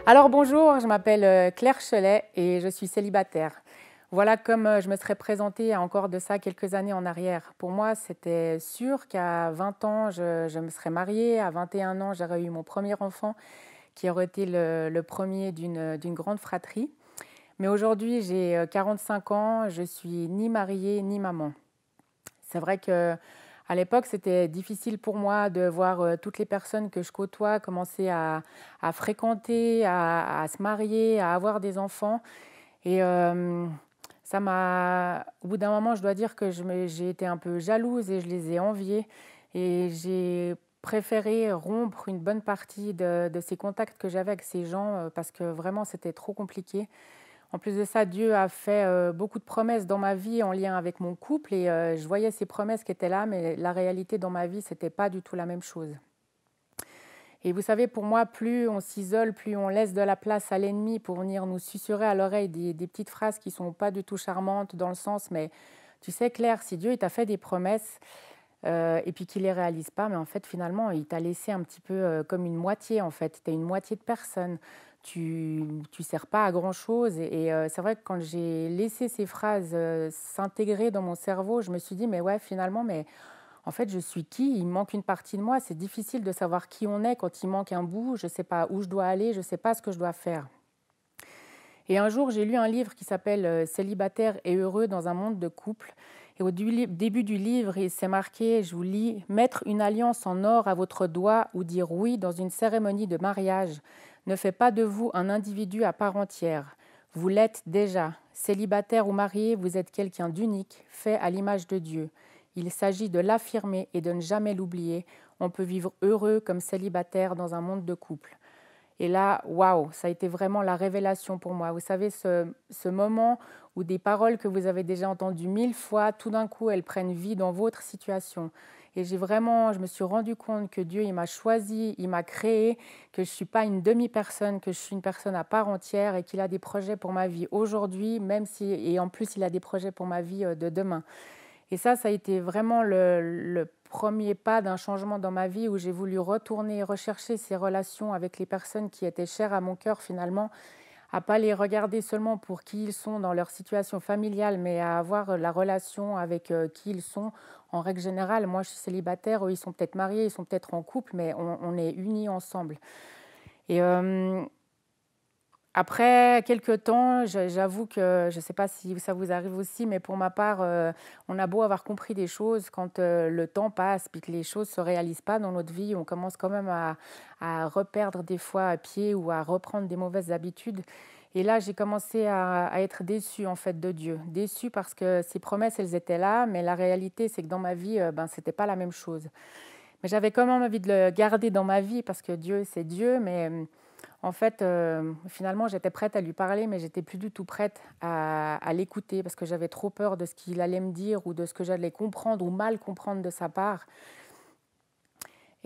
Alors bonjour, je m'appelle Claire Chelet et je suis célibataire. Voilà comme je me serais présentée il y a encore de ça quelques années en arrière. Pour moi, c'était sûr qu'à 20 ans, je me serais mariée. À 21 ans, j'aurais eu mon premier enfant qui aurait été le premier d'une grande fratrie. Mais aujourd'hui, j'ai 45 ans, je suis ni mariée ni maman. C'est vrai que à l'époque, c'était difficile pour moi de voir toutes les personnes que je côtoie commencer à fréquenter, à se marier, à avoir des enfants. Et ça m'a, au bout d'un moment, je dois dire que j'ai été un peu jalouse et je les ai enviés. Et j'ai préféré rompre une bonne partie de ces contacts que j'avais avec ces gens parce que vraiment, c'était trop compliqué. En plus de ça, Dieu a fait beaucoup de promesses dans ma vie en lien avec mon couple et je voyais ces promesses qui étaient là, mais la réalité dans ma vie, c'était pas du tout la même chose. Et vous savez, pour moi, plus on s'isole, plus on laisse de la place à l'ennemi pour venir nous susurrer à l'oreille des petites phrases qui sont pas du tout charmantes dans le sens, mais tu sais, Claire, si Dieu il t'a fait des promesses et puis qu'il les réalise pas, mais en fait, finalement, il t'a laissé un petit peu comme une moitié, en fait. Tu es une moitié de personne. Tu sers pas à grand-chose. Et c'est vrai que quand j'ai laissé ces phrases s'intégrer dans mon cerveau, je me suis dit, mais ouais, finalement, mais en fait, je suis qui? Il me manque une partie de moi. C'est difficile de savoir qui on est quand il manque un bout. Je ne sais pas où je dois aller, je ne sais pas ce que je dois faire. Et un jour, j'ai lu un livre qui s'appelle Célibataire et heureux dans un monde de couple. Et au début du livre, il s'est marqué, je vous lis, mettre une alliance en or à votre doigt ou dire oui dans une cérémonie de mariage ne fait pas de vous un individu à part entière. Vous l'êtes déjà. Célibataire ou marié, vous êtes quelqu'un d'unique, fait à l'image de Dieu. Il s'agit de l'affirmer et de ne jamais l'oublier. On peut vivre heureux comme célibataire dans un monde de couple. Et là, waouh, ça a été vraiment la révélation pour moi. Vous savez, ce moment où des paroles que vous avez déjà entendues 1000 fois, tout d'un coup, elles prennent vie dans votre situation. Et je me suis rendu compte que Dieu, il m'a choisi, il m'a créé, que je ne suis pas une demi-personne, que je suis une personne à part entière et qu'il a des projets pour ma vie aujourd'hui, même si, et en plus, il a des projets pour ma vie de demain. Et ça a été vraiment le premier pas d'un changement dans ma vie où j'ai voulu retourner rechercher ces relations avec les personnes qui étaient chères à mon cœur finalement, à pas les regarder seulement pour qui ils sont dans leur situation familiale, mais à avoir la relation avec qui ils sont. En règle générale, moi je suis célibataire, eux ils sont peut-être mariés, ils sont peut-être en couple, mais on est unis ensemble. Et après quelques temps, j'avoue que je ne sais pas si ça vous arrive aussi, mais pour ma part, on a beau avoir compris des choses, quand le temps passe et que les choses ne se réalisent pas dans notre vie, on commence quand même à reperdre des fois à pied ou à reprendre des mauvaises habitudes. Et là, j'ai commencé à être déçue en fait de Dieu. Déçue parce que ses promesses, elles étaient là, mais la réalité, c'est que dans ma vie, ce n'était pas la même chose. Mais j'avais quand même envie de le garder dans ma vie parce que Dieu, c'est Dieu, mais en fait, finalement, j'étais prête à lui parler, mais j'étais plus du tout prête à l'écouter parce que j'avais trop peur de ce qu'il allait me dire ou de ce que j'allais comprendre ou mal comprendre de sa part.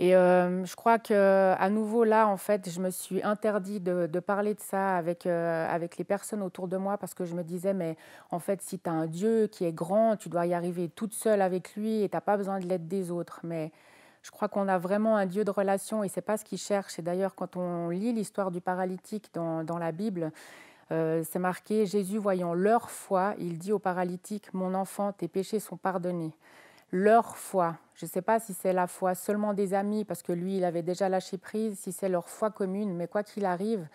Et je crois qu'à nouveau, là, en fait, je me suis interdit de parler de ça avec les personnes autour de moi parce que je me disais, mais en fait, si tu as un Dieu qui est grand, tu dois y arriver toute seule avec lui et tu n'as pas besoin de l'aide des autres. Mais je crois qu'on a vraiment un Dieu de relation et ce n'est pas ce qu'il cherche. Et d'ailleurs, quand on lit l'histoire du paralytique dans la Bible, c'est marqué, Jésus, voyant leur foi, il dit au paralytique, mon enfant, tes péchés sont pardonnés. Leur foi, je ne sais pas si c'est la foi seulement des amis, parce que lui, il avait déjà lâché prise, si c'est leur foi commune, mais quoi qu'il arrive,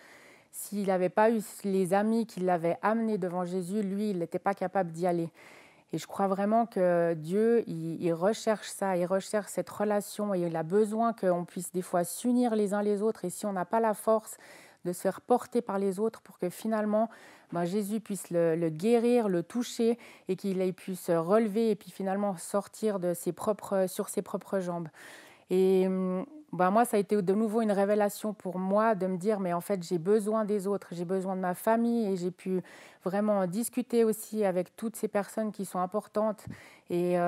s'il n'avait pas eu les amis qui l'avaient amené devant Jésus, lui, il n'était pas capable d'y aller. Et je crois vraiment que Dieu, il recherche ça, il recherche cette relation et il a besoin qu'on puisse des fois s'unir les uns les autres. Et si on n'a pas la force de se faire porter par les autres pour que finalement Jésus puisse le guérir, le toucher et qu'il puisse relever et puis finalement sortir sur ses propres jambes. Et moi, ça a été de nouveau une révélation pour moi de me dire, mais en fait, j'ai besoin des autres, j'ai besoin de ma famille et j'ai pu vraiment discuter aussi avec toutes ces personnes qui sont importantes. Et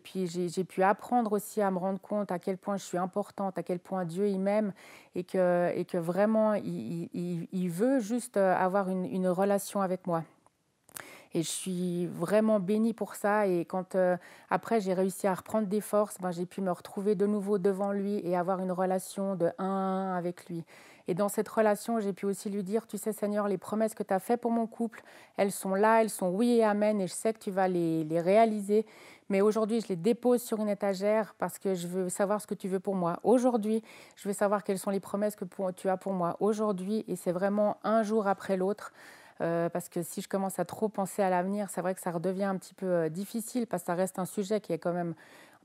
puis, j'ai pu apprendre aussi à me rendre compte à quel point je suis importante, à quel point Dieu il m'aime et que vraiment, il veut juste avoir une relation avec moi. et je suis vraiment bénie pour ça. Et quand après j'ai réussi à reprendre des forces, ben, j'ai pu me retrouver de nouveau devant lui et avoir une relation de 1 à 1 avec lui. Et dans cette relation, j'ai pu aussi lui dire, tu sais Seigneur, les promesses que tu as faites pour mon couple, elles sont là, elles sont oui et amen, et je sais que tu vas les réaliser. Mais aujourd'hui, je les dépose sur une étagère parce que je veux savoir ce que tu veux pour moi. Aujourd'hui, je veux savoir quelles sont les promesses que tu as pour moi aujourd'hui. Et c'est vraiment un jour après l'autre. Parce que si je commence à trop penser à l'avenir, c'est vrai que ça redevient un petit peu difficile parce que ça reste un sujet qui est quand même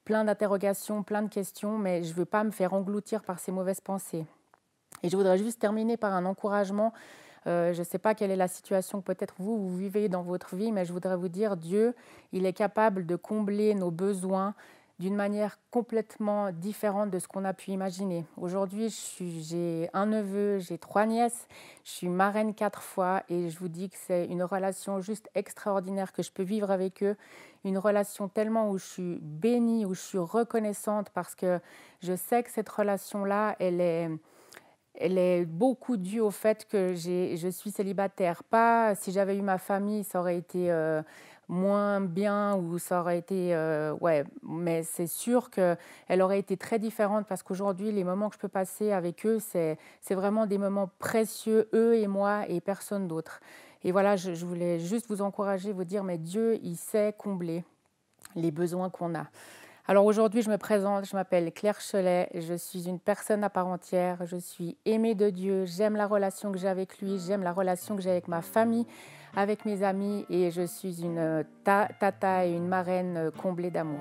plein d'interrogations, plein de questions, mais je ne veux pas me faire engloutir par ces mauvaises pensées. Et je voudrais juste terminer par un encouragement. Je ne sais pas quelle est la situation que peut-être vous vivez dans votre vie, mais je voudrais vous dire, Dieu, il est capable de combler nos besoins d'une manière complètement différente de ce qu'on a pu imaginer. Aujourd'hui, j'ai un neveu, j'ai 3 nièces, je suis marraine 4 fois et je vous dis que c'est une relation juste extraordinaire que je peux vivre avec eux. Une relation tellement où je suis bénie, où je suis reconnaissante parce que je sais que cette relation-là, elle est beaucoup due au fait que je suis célibataire. Pas si j'avais eu ma famille, ça aurait été moins bien ou ça aurait été... ouais, mais c'est sûr qu'elle aurait été très différente parce qu'aujourd'hui, les moments que je peux passer avec eux, c'est vraiment des moments précieux, eux et moi et personne d'autre. Et voilà, je voulais juste vous encourager, vous dire, mais Dieu, il sait combler les besoins qu'on a. Alors aujourd'hui, je me présente, je m'appelle Claire Cholet, je suis une personne à part entière, je suis aimée de Dieu, j'aime la relation que j'ai avec lui, j'aime la relation que j'ai avec ma famille, avec mes amis et je suis une tata et une marraine comblée d'amour.